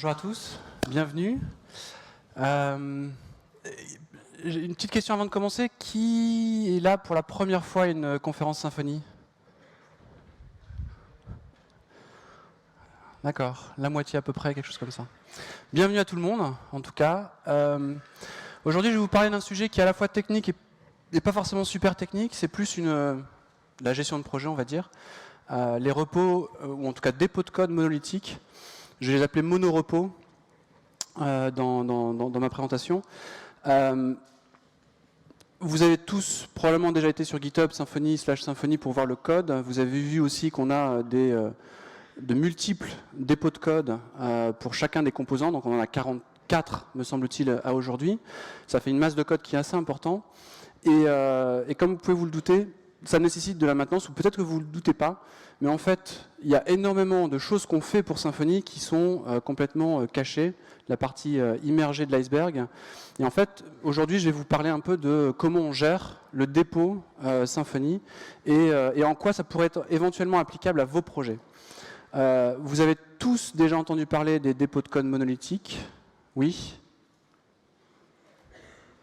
Bonjour à tous, bienvenue. J'ai une petite question avant de commencer. Qui est là pour la première fois à une conférence Symfony? D'accord, la moitié à peu près, quelque chose comme ça. Bienvenue à tout le monde, en tout cas. Aujourd'hui, je vais vous parler d'un sujet qui est à la fois technique et pas forcément super technique. C'est plus la gestion de projet, on va dire. Les repos, ou en tout cas dépôts de code monolithiques. Je vais les appeler monorepos dans ma présentation. Vous avez tous probablement déjà été sur GitHub Symfony pour voir le code. Vous avez vu aussi qu'on a de multiples dépôts de code pour chacun des composants. Donc on en a 44, me semble-t-il, à aujourd'hui. Ça fait une masse de code qui est assez important. Et comme vous pouvez vous le douter, ça nécessite de la maintenance, ou peut-être que vous ne le doutez pas, mais en fait, il y a énormément de choses qu'on fait pour Symfony qui sont complètement cachées, la partie immergée de l'iceberg. Et en fait, aujourd'hui, je vais vous parler un peu de comment on gère le dépôt Symfony et en quoi ça pourrait être éventuellement applicable à vos projets. Vous avez tous déjà entendu parler des dépôts de code monolithiques? Oui?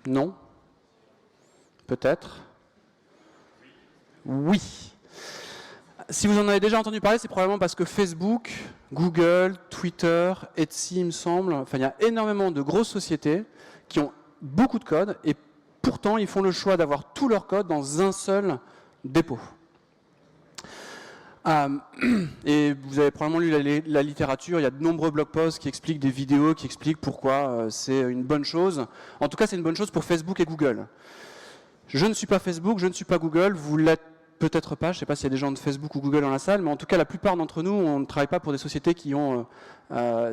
Non? Peut-être? Oui. Si vous en avez déjà entendu parler, c'est probablement parce que Facebook, Google, Twitter, Etsy, il me semble, enfin il y a énormément de grosses sociétés qui ont beaucoup de code et pourtant ils font le choix d'avoir tout leur code dans un seul dépôt. Et vous avez probablement lu la littérature, il y a de nombreux blog posts qui expliquent des vidéos, qui expliquent pourquoi c'est une bonne chose. En tout cas, c'est une bonne chose pour Facebook et Google. Je ne suis pas Facebook, je ne suis pas Google, vous l'êtes peut-être pas, je ne sais pas s'il y a des gens de Facebook ou Google dans la salle, mais en tout cas, la plupart d'entre nous, on ne travaille pas pour des sociétés qui ont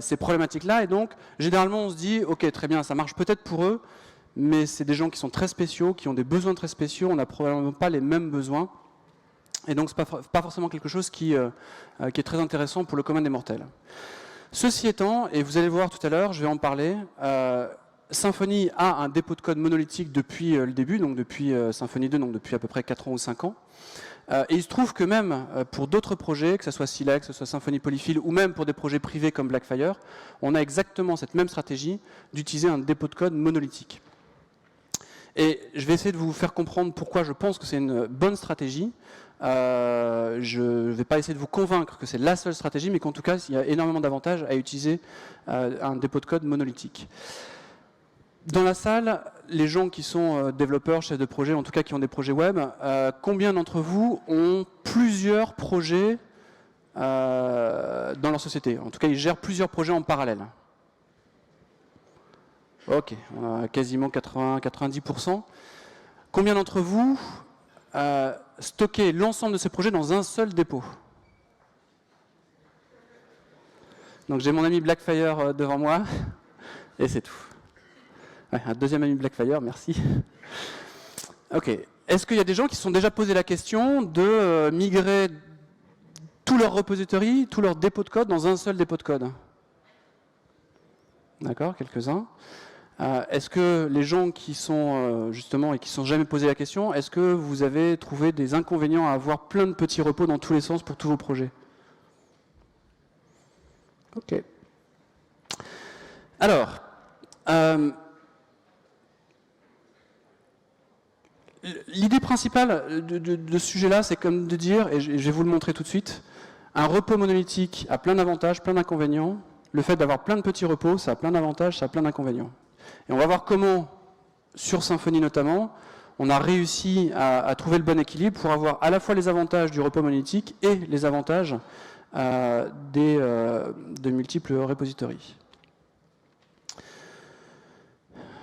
ces problématiques-là. Et donc, généralement, on se dit, ok, très bien, ça marche peut-être pour eux, mais c'est des gens qui sont très spéciaux, qui ont des besoins très spéciaux, on n'a probablement pas les mêmes besoins. Et donc, ce n'est pas forcément quelque chose qui est très intéressant pour le commun des mortels. Ceci étant, et vous allez voir tout à l'heure, je vais en parler, Symfony a un dépôt de code monolithique depuis le début, donc depuis Symfony 2, donc depuis à peu près 4 ans ou 5 ans. Et il se trouve que même pour d'autres projets, que ce soit Silex, que ce soit Symfony Polyfill, ou même pour des projets privés comme Blackfire, on a exactement cette même stratégie d'utiliser un dépôt de code monolithique. Et je vais essayer de vous faire comprendre pourquoi je pense que c'est une bonne stratégie. Je ne vais pas essayer de vous convaincre que c'est la seule stratégie, mais qu'en tout cas, il y a énormément d'avantages à utiliser un dépôt de code monolithique. Dans la salle, les gens qui sont développeurs, chefs de projet, en tout cas qui ont des projets web, combien d'entre vous ont plusieurs projets dans leur société? En tout cas, ils gèrent plusieurs projets en parallèle. Ok, on a quasiment 80-90%. Combien d'entre vous stockez l'ensemble de ces projets dans un seul dépôt? Donc j'ai mon ami Blackfire devant moi, et c'est tout. Ouais, un deuxième ami Blackfire, merci. Ok. Est-ce qu'il y a des gens qui se sont déjà posé la question de migrer tous leurs repositories, tous leurs dépôts de code dans un seul dépôt de code? D'accord, quelques-uns. Est-ce que les gens qui sont justement et qui ne se sont jamais posé la question, est-ce que vous avez trouvé des inconvénients à avoir plein de petits repos dans tous les sens pour tous vos projets? Ok. Alors, l'idée principale de ce sujet-là, c'est comme de dire, et je vais vous le montrer tout de suite, un repos monolithique a plein d'avantages, plein d'inconvénients. Le fait d'avoir plein de petits repos, ça a plein d'avantages, ça a plein d'inconvénients. Et on va voir comment, sur Symfony notamment, on a réussi à trouver le bon équilibre pour avoir à la fois les avantages du repos monolithique et les avantages de multiples repositories.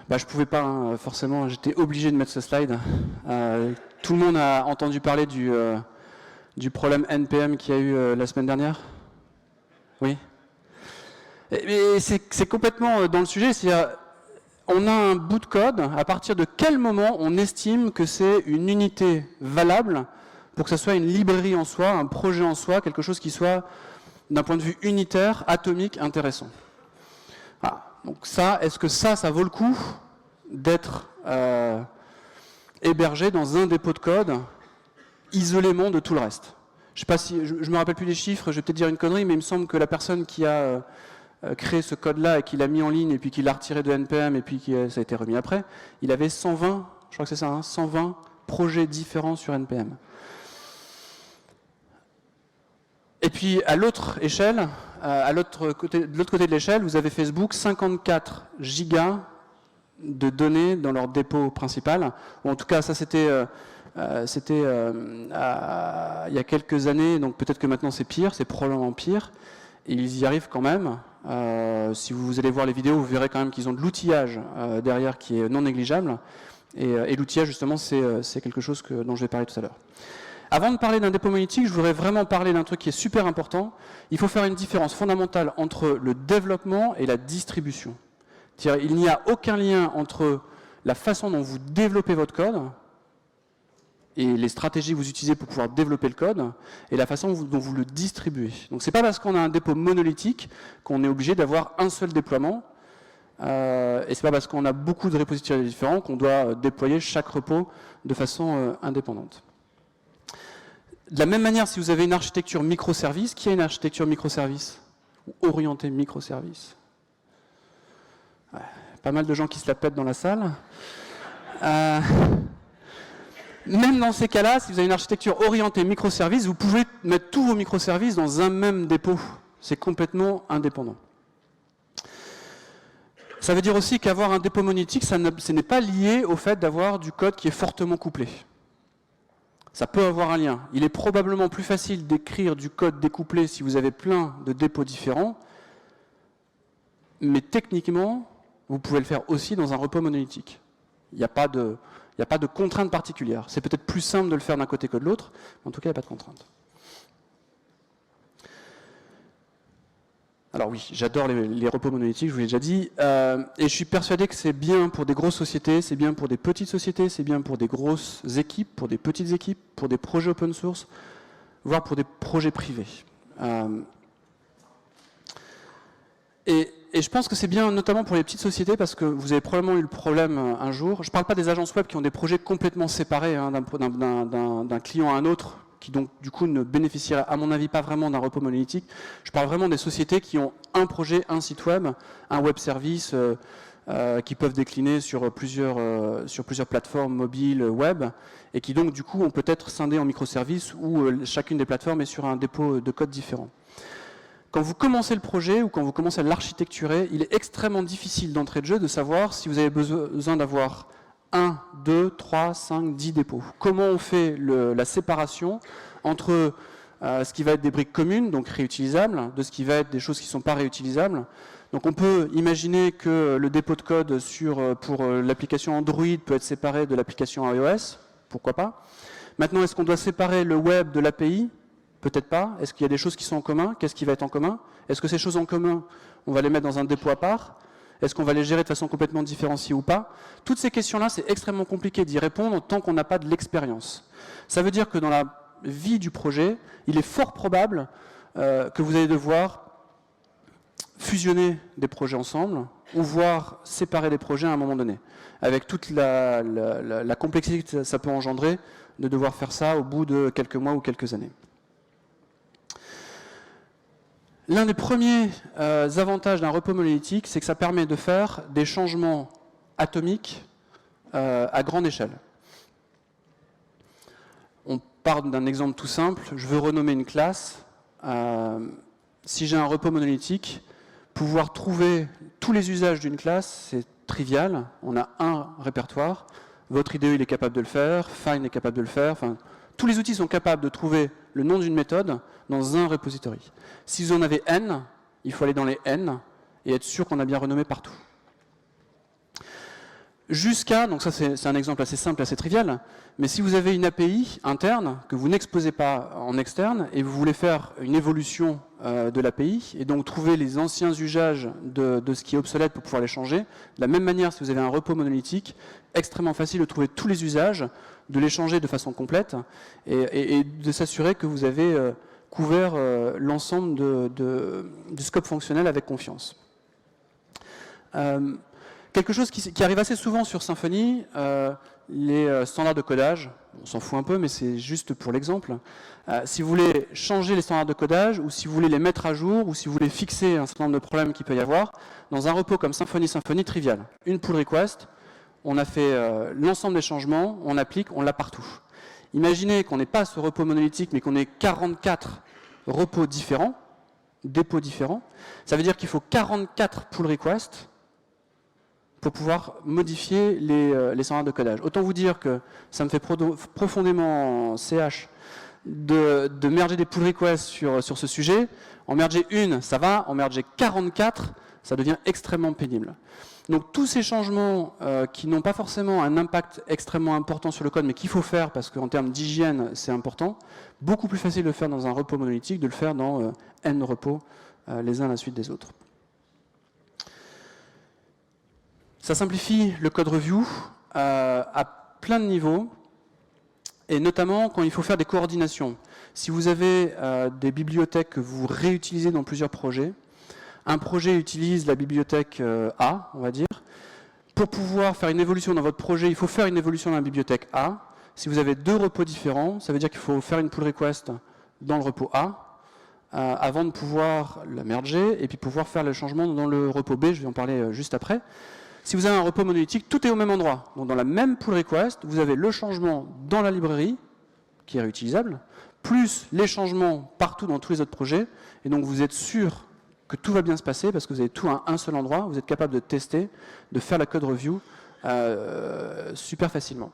Je ne pouvais pas, forcément, j'étais obligé de mettre ce slide. Tout le monde a entendu parler du problème NPM qu'il y a eu la semaine dernière? Oui. Mais c'est complètement dans le sujet. On a un bout de code, à partir de quel moment on estime que c'est une unité valable pour que ce soit une librairie en soi, un projet en soi, quelque chose qui soit, d'un point de vue unitaire, atomique, intéressant. Voilà. Donc ça, est-ce que ça vaut le coup d'être hébergé dans un dépôt de code isolément de tout le reste? Je sais pas si, je me rappelle plus les chiffres, je vais peut-être dire une connerie, mais il me semble que la personne qui a créé ce code-là et qu'il a mis en ligne et puis qu'il l'a retiré de NPM et puis que ça a été remis après, il avait 120, je crois que c'est ça, hein, 120 projets différents sur NPM. Et puis à l'autre échelle, de l'autre côté de l'échelle, vous avez Facebook, 54 gigas de données dans leur dépôt principal. Ou en tout cas, ça c'était il y a quelques années, donc peut-être que maintenant c'est pire, c'est probablement pire. Et ils y arrivent quand même. Si vous allez voir les vidéos, vous verrez quand même qu'ils ont de l'outillage derrière qui est non négligeable. Et l'outillage, justement, c'est quelque chose dont je vais parler tout à l'heure. Avant de parler d'un dépôt monolithique, je voudrais vraiment parler d'un truc qui est super important. Il faut faire une différence fondamentale entre le développement et la distribution. C'est-à-dire, il n'y a aucun lien entre la façon dont vous développez votre code et les stratégies que vous utilisez pour pouvoir développer le code et la façon dont vous le distribuez. Donc c'est pas parce qu'on a un dépôt monolithique qu'on est obligé d'avoir un seul déploiement et c'est pas parce qu'on a beaucoup de repositories différents qu'on doit déployer chaque repo de façon indépendante. De la même manière, si vous avez une architecture microservice, qui a une architecture microservice ou orientée microservice? Ouais, pas mal de gens qui se la pètent dans la salle. Même dans ces cas-là, si vous avez une architecture orientée microservice, vous pouvez mettre tous vos microservices dans un même dépôt. C'est complètement indépendant. Ça veut dire aussi qu'avoir un dépôt monolithique, ce n'est pas lié au fait d'avoir du code qui est fortement couplé. Ça peut avoir un lien. Il est probablement plus facile d'écrire du code découplé si vous avez plein de dépôts différents, mais techniquement, vous pouvez le faire aussi dans un repo monolithique. Il n'y a pas de contrainte particulière. C'est peut-être plus simple de le faire d'un côté que de l'autre, mais en tout cas, il n'y a pas de contrainte. Alors oui, j'adore les repos monolithiques, je vous l'ai déjà dit, et je suis persuadé que c'est bien pour des grosses sociétés, c'est bien pour des petites sociétés, c'est bien pour des grosses équipes, pour des petites équipes, pour des projets open source, voire pour des projets privés. Et je pense que c'est bien notamment pour les petites sociétés parce que vous avez probablement eu le problème un jour. Je ne parle pas des agences web qui ont des projets complètement séparés hein, d'un client à un autre, qui donc du coup ne bénéficieraient à mon avis pas vraiment d'un repo monolithique. Je parle vraiment des sociétés qui ont un projet, un site web, un web service qui peuvent décliner sur plusieurs plateformes mobiles web et qui donc du coup ont peut-être scindé en microservices où chacune des plateformes est sur un dépôt de code différent. Quand vous commencez le projet ou quand vous commencez à l'architecturer, il est extrêmement difficile d'entrée de jeu de savoir si vous avez besoin d'avoir 1, 2, 3, 5, 10 dépôts. Comment on fait la séparation entre ce qui va être des briques communes, donc réutilisables, de ce qui va être des choses qui ne sont pas réutilisables. Donc on peut imaginer que le dépôt de code pour l'application Android peut être séparé de l'application iOS, pourquoi pas. Maintenant, est-ce qu'on doit séparer le web de l'API? Peut-être pas. Est-ce qu'il y a des choses qui sont en commun? Qu'est-ce qui va être en commun? Est-ce que ces choses en commun, on va les mettre dans un dépôt à part? Est-ce qu'on va les gérer de façon complètement différenciée ou pas? Toutes ces questions-là, c'est extrêmement compliqué d'y répondre tant qu'on n'a pas de l'expérience. Ça veut dire que dans la vie du projet, il est fort probable que vous allez devoir fusionner des projets ensemble ou voire séparer des projets à un moment donné, avec toute la complexité que ça peut engendrer de devoir faire ça au bout de quelques mois ou quelques années. L'un des premiers avantages d'un repo monolithique, c'est que ça permet de faire des changements atomiques à grande échelle. On part d'un exemple tout simple. Je veux renommer une classe. Si j'ai un repo monolithique, pouvoir trouver tous les usages d'une classe, c'est trivial. On a un répertoire. Votre IDE il est capable de le faire. Find est capable de le faire. Enfin, tous les outils sont capables de trouver le nom d'une méthode dans un repository. Si vous en avez N, il faut aller dans les N et être sûr qu'on a bien renommé partout. Jusqu'à, donc ça c'est un exemple assez simple, assez trivial, mais si vous avez une API interne que vous n'exposez pas en externe et vous voulez faire une évolution de l'API et donc trouver les anciens usages de ce qui est obsolète pour pouvoir les changer, de la même manière si vous avez un repo monolithique, extrêmement facile de trouver tous les usages, de les changer de façon complète et de s'assurer que vous avez couvert l'ensemble du scope fonctionnel avec confiance. Quelque chose qui arrive assez souvent sur Symfony, les standards de codage. On s'en fout un peu, mais c'est juste pour l'exemple. Si vous voulez changer les standards de codage, ou si vous voulez les mettre à jour, ou si vous voulez fixer un certain nombre de problèmes qu'il peut y avoir, dans un repo comme Symfony, trivial. Une pull request, on a fait l'ensemble des changements, on applique, on l'a partout. Imaginez qu'on n'ait pas ce repos monolithique, mais qu'on ait 44 repos différents, dépôts différents. Ça veut dire qu'il faut 44 pull requests pour pouvoir modifier les standards de codage. Autant vous dire que ça me fait profondément CH de merger des pull requests sur ce sujet. En merger une, ça va. En merger 44, ça devient extrêmement pénible. Donc tous ces changements qui n'ont pas forcément un impact extrêmement important sur le code, mais qu'il faut faire parce qu'en termes d'hygiène, c'est important, beaucoup plus facile de le faire dans un repos monolithique, de le faire dans N repos, les uns à la suite des autres. Ça simplifie le code review à plein de niveaux, et notamment quand il faut faire des coordinations. Si vous avez des bibliothèques que vous réutilisez dans plusieurs projets, un projet utilise la bibliothèque A, on va dire. Pour pouvoir faire une évolution dans votre projet, il faut faire une évolution dans la bibliothèque A. Si vous avez deux repos différents, ça veut dire qu'il faut faire une pull request dans le repos A avant de pouvoir la merger et puis pouvoir faire le changement dans le repos B, je vais en parler juste après. Si vous avez un repos monolithique, tout est au même endroit. Donc dans la même pull request, vous avez le changement dans la librairie, qui est réutilisable, plus les changements partout dans tous les autres projets, et donc vous êtes sûr que tout va bien se passer parce que vous avez tout à un seul endroit, vous êtes capable de tester, de faire la code review super facilement.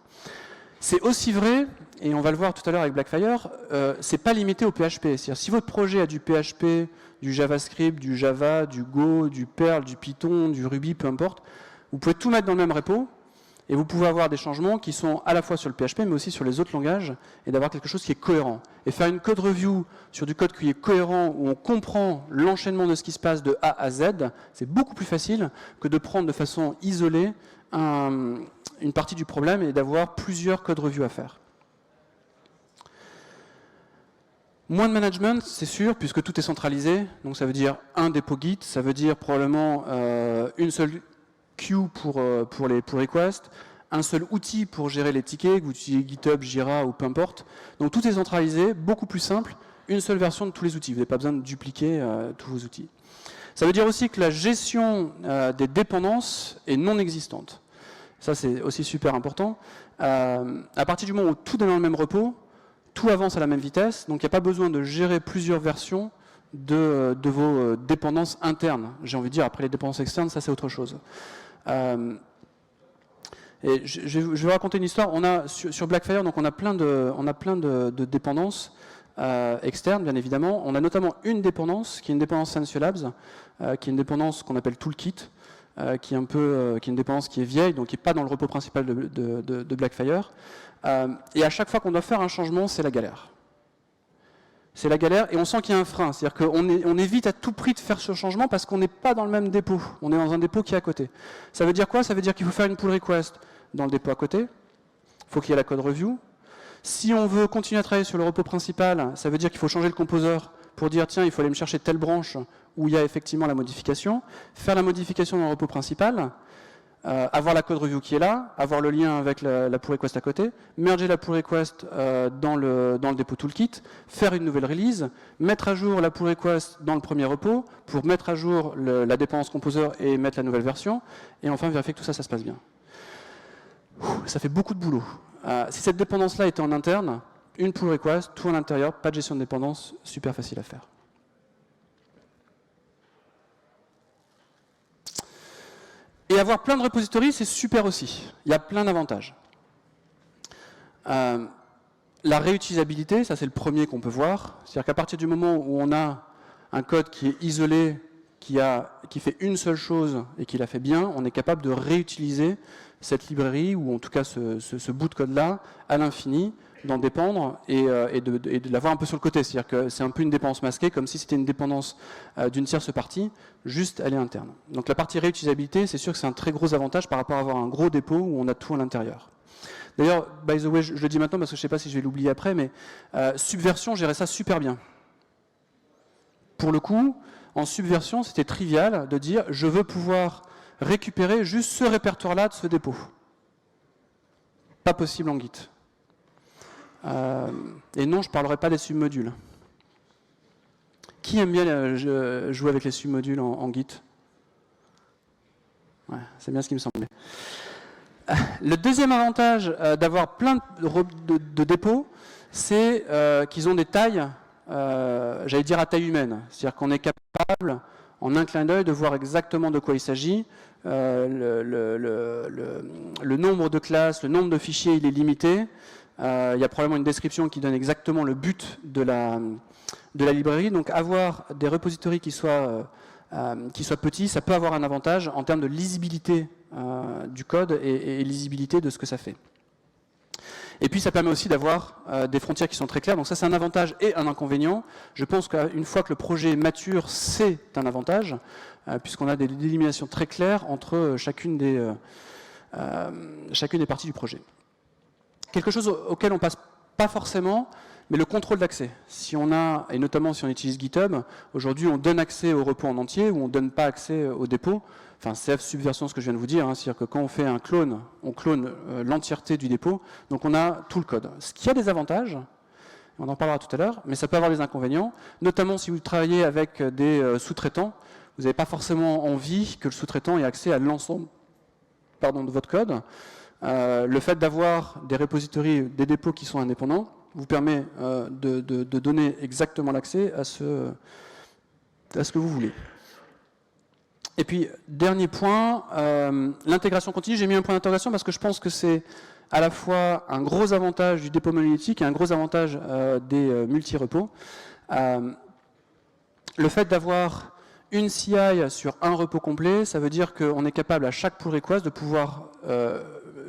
C'est aussi vrai, et on va le voir tout à l'heure avec Blackfire, c'est pas limité au PHP. C'est-à-dire si votre projet a du PHP, du JavaScript, du Java, du Go, du Perl, du Python, du Ruby, peu importe, vous pouvez tout mettre dans le même repo, et vous pouvez avoir des changements qui sont à la fois sur le PHP, mais aussi sur les autres langages, et d'avoir quelque chose qui est cohérent. Et faire une code review sur du code qui est cohérent, où on comprend l'enchaînement de ce qui se passe de A à Z, c'est beaucoup plus facile que de prendre de façon isolée une partie du problème et d'avoir plusieurs code reviews à faire. Moins de management, c'est sûr, puisque tout est centralisé. Donc ça veut dire un dépôt Git, ça veut dire probablement une seule queue pour les pull requests, un seul outil pour gérer les tickets, que vous utilisez GitHub, Jira ou peu importe. Donc tout est centralisé, beaucoup plus simple, une seule version de tous les outils. Vous n'avez pas besoin de dupliquer tous vos outils. Ça veut dire aussi que la gestion des dépendances est non existante. Ça, c'est aussi super important. À partir du moment où tout est dans le même repos, tout avance à la même vitesse, donc il n'y a pas besoin de gérer plusieurs versions de vos dépendances internes. J'ai envie de dire, après les dépendances externes, ça c'est autre chose. Et je vais vous raconter une histoire. On a sur Blackfire, donc on a plein de dépendances externes, bien évidemment. On a notamment une dépendance qui est une dépendance Sensio Labs, qui est une dépendance qu'on appelle Toolkit, qui est une dépendance qui est vieille, donc qui n'est pas dans le repos principal de Blackfire. Et à chaque fois qu'on doit faire un changement, c'est la galère. C'est la galère, et on sent qu'il y a un frein. C'est-à-dire qu'on évite à tout prix de faire ce changement parce qu'on n'est pas dans le même dépôt. On est dans un dépôt qui est à côté. Ça veut dire quoi? Ça veut dire qu'il faut faire une pull request dans le dépôt à côté. Il faut qu'il y ait la code review. Si on veut continuer à travailler sur le repos principal, ça veut dire qu'il faut changer le composer pour dire tiens, il faut aller me chercher telle branche où il y a effectivement la modification, faire la modification dans le repos principal, avoir la code review qui est là, avoir le lien avec la pull request à côté, merger la pull request dans le dépôt toolkit, faire une nouvelle release, mettre à jour la pull request dans le premier repos pour mettre à jour la dépendance composer et mettre la nouvelle version, et enfin vérifier que tout ça, ça se passe bien. Ça fait beaucoup de boulot. Si cette dépendance-là était en interne, une pull request, tout à l'intérieur, pas de gestion de dépendance, super facile à faire. Et avoir plein de repositories, c'est super aussi. Il y a plein d'avantages. La réutilisabilité, ça c'est le premier qu'on peut voir. C'est-à-dire qu'à partir du moment où on a un code qui est isolé, qui fait une seule chose et qui la fait bien, on est capable de réutiliser cette librairie, ou en tout cas ce bout de code-là, à l'infini, d'en dépendre et de l'avoir un peu sur le côté. C'est-à-dire que c'est un peu une dépendance masquée, comme si c'était une dépendance d'une tierce partie, juste elle est interne. Donc la partie réutilisabilité, c'est sûr que c'est un très gros avantage par rapport à avoir un gros dépôt où on a tout à l'intérieur. D'ailleurs, by the way, je le dis maintenant parce que je ne sais pas si je vais l'oublier après, mais Subversion gérait ça super bien. Pour le coup, en Subversion, c'était trivial de dire je veux pouvoir récupérer juste ce répertoire-là de ce dépôt. pas possible en Git. Et non, je ne parlerai pas des submodules. Qui aime bien jouer avec les submodules en Git? Ouais, c'est bien ce qui me semblait. Le deuxième avantage d'avoir plein de dépôts, c'est qu'ils ont des tailles, j'allais dire à taille humaine. C'est-à-dire qu'on est capable, en un clin d'œil, de voir exactement de quoi il s'agit. Le nombre de classes, le nombre de fichiers, il est limité. Il y a probablement une description qui donne exactement le but de la librairie. Donc avoir des repositories qui soient petits, ça peut avoir un avantage en termes de lisibilité du code et lisibilité de ce que ça fait. Et puis ça permet aussi d'avoir des frontières qui sont très claires. Donc ça, c'est un avantage et un inconvénient. Je pense qu'une fois que le projet est mature, c'est un avantage, puisqu'on a des délimitations très claires entre chacune des parties du projet. Quelque chose auquel on passe pas forcément, mais le contrôle d'accès. Si on a, et notamment si on utilise GitHub, aujourd'hui on donne accès au repo en entier ou on ne donne pas accès au dépôt. Enfin, c'est subversion ce que je viens de vous dire, hein, c'est-à-dire que quand on fait un clone, on clone l'entièreté du dépôt, donc on a tout le code. Ce qui a des avantages, on en parlera tout à l'heure, mais ça peut avoir des inconvénients, notamment si vous travaillez avec des sous-traitants, vous n'avez pas forcément envie que le sous-traitant ait accès à l'ensemble de votre code. Le fait d'avoir des repositories, des dépôts qui sont indépendants, vous permet de donner exactement l'accès à ce que vous voulez. Et puis, dernier point, l'intégration continue. J'ai mis un point d'interrogation parce que je pense que c'est à la fois un gros avantage du dépôt monolithique et un gros avantage des multi-repos. Le fait d'avoir une CI sur un repos complet, ça veut dire qu'on est capable à chaque pull request de pouvoir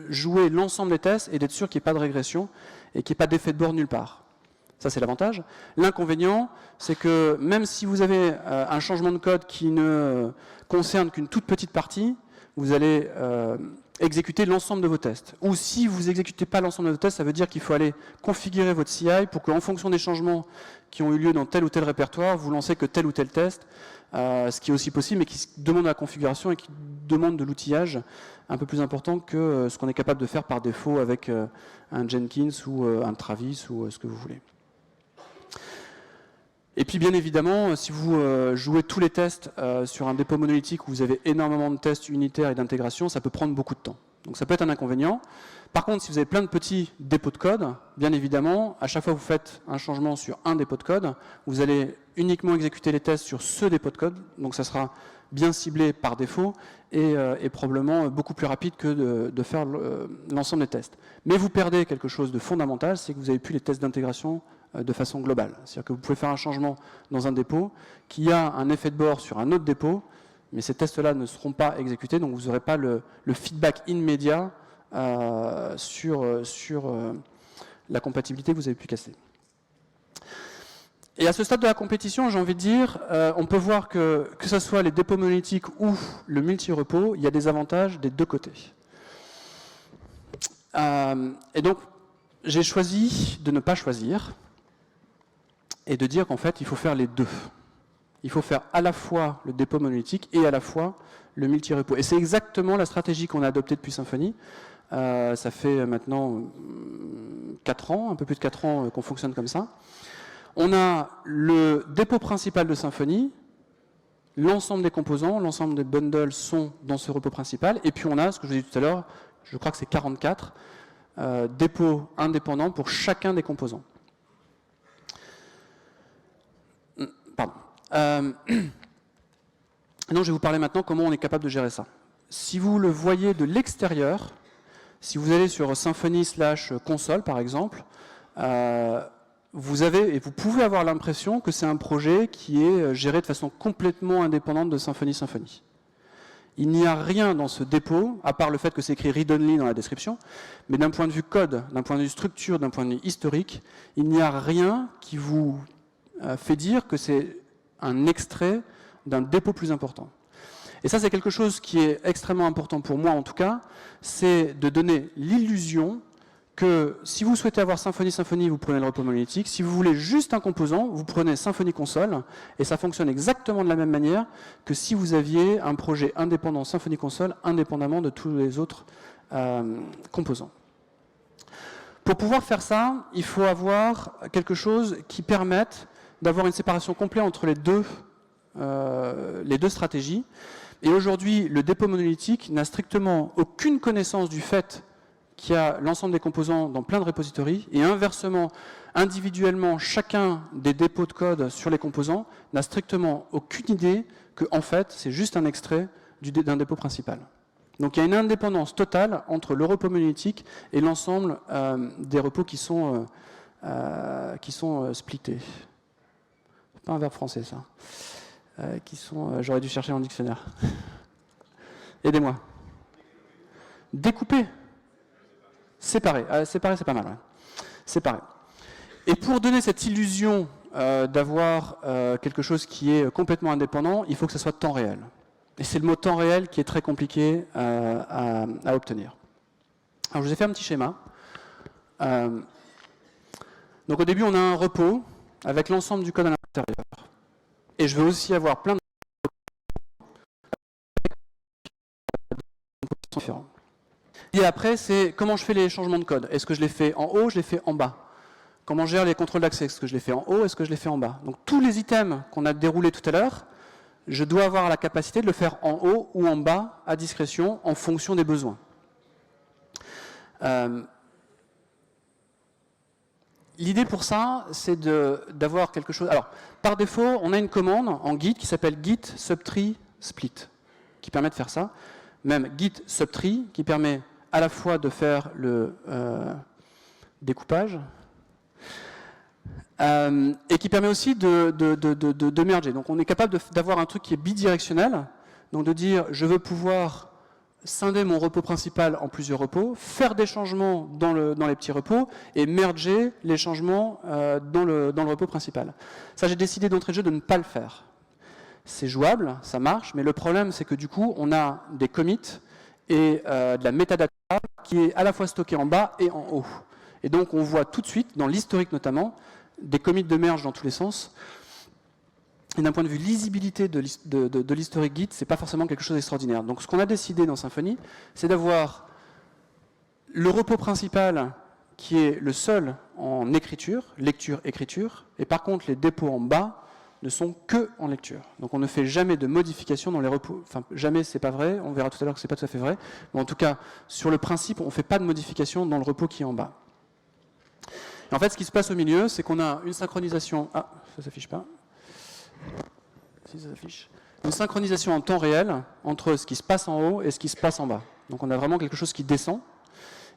jouer l'ensemble des tests et d'être sûr qu'il n'y ait pas de régression et qu'il n'y ait pas d'effet de bord nulle part. Ça, c'est l'avantage. L'inconvénient, c'est que même si vous avez un changement de code qui ne concerne qu'une toute petite partie, vous allez exécuter l'ensemble de vos tests. Ou si vous n'exécutez pas l'ensemble de vos tests, ça veut dire qu'il faut aller configurer votre CI pour qu'en fonction des changements qui ont eu lieu dans tel ou tel répertoire, vous lancez que tel ou tel test, ce qui est aussi possible, mais qui demande de la configuration et qui demande de l'outillage un peu plus important que ce qu'on est capable de faire par défaut avec un Jenkins ou un Travis ou ce que vous voulez. Et puis bien évidemment, si vous jouez tous les tests sur un dépôt monolithique où vous avez énormément de tests unitaires et d'intégration, ça peut prendre beaucoup de temps. Donc ça peut être un inconvénient. Par contre, si vous avez plein de petits dépôts de code, bien évidemment, à chaque fois que vous faites un changement sur un dépôt de code, vous allez uniquement exécuter les tests sur ce dépôt de code. Donc ça sera bien ciblé par défaut et probablement beaucoup plus rapide que de faire l'ensemble des tests. Mais vous perdez quelque chose de fondamental, c'est que vous n'avez plus les tests d'intégration de façon globale. C'est-à-dire que vous pouvez faire un changement dans un dépôt qui a un effet de bord sur un autre dépôt, mais ces tests-là ne seront pas exécutés, donc vous n'aurez pas le feedback immédiat sur la compatibilité que vous avez pu casser. Et à ce stade de la compétition, j'ai envie de dire, on peut voir que ce soit les dépôts monolithiques ou le multi-repos, il y a des avantages des deux côtés. Et donc, j'ai choisi de ne pas choisir et de dire qu'en fait, il faut faire les deux. Il faut faire à la fois le dépôt monolithique et à la fois le multi-repos. Et c'est exactement la stratégie qu'on a adoptée depuis Symfony. Ça fait maintenant 4 ans, un peu plus de 4 ans qu'on fonctionne comme ça. On a le dépôt principal de Symfony, l'ensemble des composants, l'ensemble des bundles sont dans ce repos principal, et puis on a, ce que je vous ai dit tout à l'heure, je crois que c'est 44 dépôts indépendants pour chacun des composants. Pardon. Donc je vais vous parler maintenant comment on est capable de gérer ça. Si vous le voyez de l'extérieur, si vous allez sur Symfony/console par exemple, vous avez et vous pouvez avoir l'impression que c'est un projet qui est géré de façon complètement indépendante de Symfony. Il n'y a rien dans ce dépôt, à part le fait que c'est écrit read-only dans la description, mais d'un point de vue code, d'un point de vue structure, d'un point de vue historique, il n'y a rien qui vous fait dire que c'est un extrait d'un dépôt plus important. Et ça, c'est quelque chose qui est extrêmement important pour moi, en tout cas, c'est de donner l'illusion que si vous souhaitez avoir Symfony, vous prenez le repos monolithique. Si vous voulez juste un composant, vous prenez Symfony Console, et ça fonctionne exactement de la même manière que si vous aviez un projet indépendant Symfony Console, indépendamment de tous les autres composants. Pour pouvoir faire ça, il faut avoir quelque chose qui permette d'avoir une séparation complète entre les deux stratégies. Et aujourd'hui, le dépôt monolithique n'a strictement aucune connaissance du fait qu'il y a l'ensemble des composants dans plein de repositories, et inversement, individuellement, chacun des dépôts de code sur les composants n'a strictement aucune idée que, en fait, c'est juste un extrait d'un dépôt principal. Donc il y a une indépendance totale entre le repos monolithique et l'ensemble des repos qui sont splittés. C'est pas un verbe français, ça. J'aurais dû chercher dans le dictionnaire. Aidez-moi. Découper. Séparer. Séparer, c'est pas mal. Ouais. Séparer. Et pour donner cette illusion d'avoir quelque chose qui est complètement indépendant, il faut que ce soit temps réel. Et c'est le mot temps réel qui est très compliqué à obtenir. Alors je vous ai fait un petit schéma. Donc au début, on a un repos avec l'ensemble du code à l'intérieur. Et je veux aussi avoir plein de différents. Et après, c'est comment je fais les changements de code. Est-ce que je les fais en haut, je les fais en bas? Comment je gère les contrôles d'accès? Est-ce que je les fais en haut, est-ce que je les fais en bas? Donc tous les items qu'on a déroulés tout à l'heure, je dois avoir la capacité de le faire en haut ou en bas, à discrétion, en fonction des besoins. L'idée pour ça, c'est d'avoir quelque chose... Alors, par défaut, on a une commande en Git qui s'appelle git subtree split, qui permet de faire ça. Même git subtree, qui permet à la fois de faire le découpage, et qui permet aussi de merger. Donc on est capable d'avoir un truc qui est bidirectionnel, donc de dire je veux pouvoir scinder mon repos principal en plusieurs repos, faire des changements dans les petits repos et merger les changements dans le repos principal. Ça, j'ai décidé d'entrée de jeu de ne pas le faire. C'est jouable, ça marche, mais le problème c'est que du coup on a des commits et de la metadata qui est à la fois stockée en bas et en haut. Et donc on voit tout de suite, dans l'historique notamment, des commits de merge dans tous les sens. Et d'un point de vue lisibilité de l'historique Git, c'est pas forcément quelque chose d'extraordinaire. Donc ce qu'on a décidé dans Symfony, c'est d'avoir le repos principal qui est le seul en écriture, lecture-écriture, et par contre les dépôts en bas ne sont que en lecture. Donc on ne fait jamais de modification dans les repos. Enfin, jamais, c'est pas vrai, on verra tout à l'heure que c'est pas tout à fait vrai. Mais en tout cas, sur le principe, on ne fait pas de modification dans le repos qui est en bas. Et en fait, ce qui se passe au milieu, c'est qu'on a une synchronisation... Ah, ça s'affiche pas. Si ça s'affiche. Une synchronisation en temps réel entre ce qui se passe en haut et ce qui se passe en bas. Donc on a vraiment quelque chose qui descend.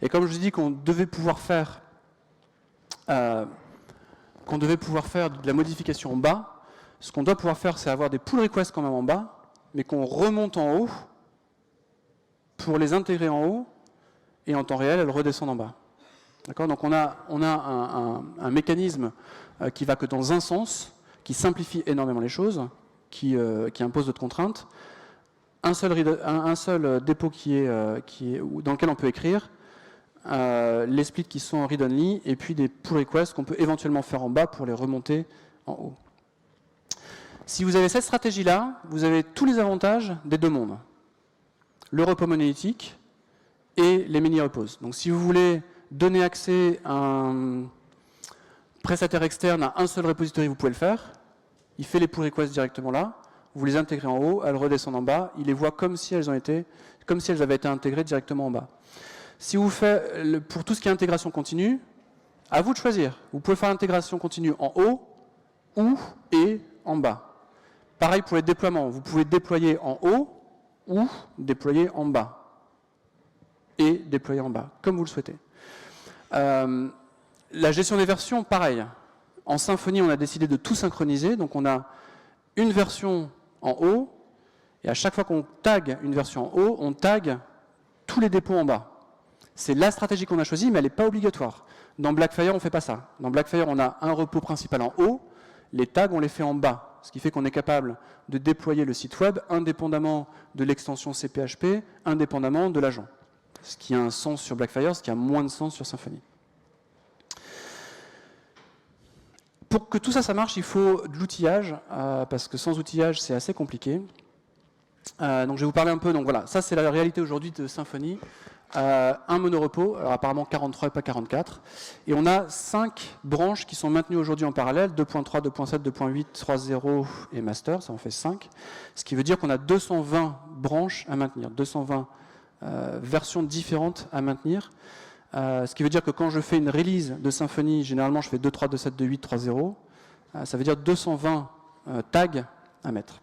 Et comme je vous ai dit qu'on devait pouvoir faire de la modification en bas, ce qu'on doit pouvoir faire, c'est avoir des pull requests quand même en bas, mais qu'on remonte en haut pour les intégrer en haut, et en temps réel, elles redescendent en bas. D'accord ? Donc on a un mécanisme qui va que dans un sens, qui simplifie énormément les choses, qui impose d'autres contraintes. Un seul dépôt dans lequel on peut écrire, les splits qui sont en read-only, et puis des pull requests qu'on peut éventuellement faire en bas pour les remonter en haut. Si vous avez cette stratégie-là, vous avez tous les avantages des deux mondes. Le repos monolithique et les mini-repos. Donc si vous voulez donner accès à un prestataire externe à un seul repository, vous pouvez le faire. Il fait les pull requests directement là. Vous les intégrez en haut, elles redescendent en bas. Il les voit comme si elles avaient été intégrées directement en bas. Si vous faites, pour tout ce qui est intégration continue, à vous de choisir. Vous pouvez faire l'intégration continue en haut ou et en bas. Pareil pour les déploiements. Vous pouvez déployer en haut ou déployer en bas. Et déployer en bas, comme vous le souhaitez. La gestion des versions, pareil. En Symfony, on a décidé de tout synchroniser. Donc on a une version en haut, et à chaque fois qu'on tag une version en haut, on tag tous les dépôts en bas. C'est la stratégie qu'on a choisie, mais elle n'est pas obligatoire. Dans Blackfire, on ne fait pas ça. Dans Blackfire, on a un repos principal en haut, les tags, on les fait en bas. Ce qui fait qu'on est capable de déployer le site web indépendamment de l'extension CPHP, indépendamment de l'agent. Ce qui a un sens sur Blackfire, ce qui a moins de sens sur Symfony. Pour que tout ça, ça marche, il faut de l'outillage, parce que sans outillage, c'est assez compliqué. Donc je vais vous parler un peu, donc voilà, ça c'est la réalité aujourd'hui de Symfony. un monorepo, alors apparemment 43 et pas 44, et on a 5 branches qui sont maintenues aujourd'hui en parallèle, 2.3, 2.7, 2.8, 3.0 et master, ça en fait 5, ce qui veut dire qu'on a 220 branches à maintenir, 220 versions différentes à maintenir, ce qui veut dire que quand je fais une release de Symfony, généralement je fais 2.3, 2.7, 2.8, 3.0, ça veut dire 220 tags à mettre.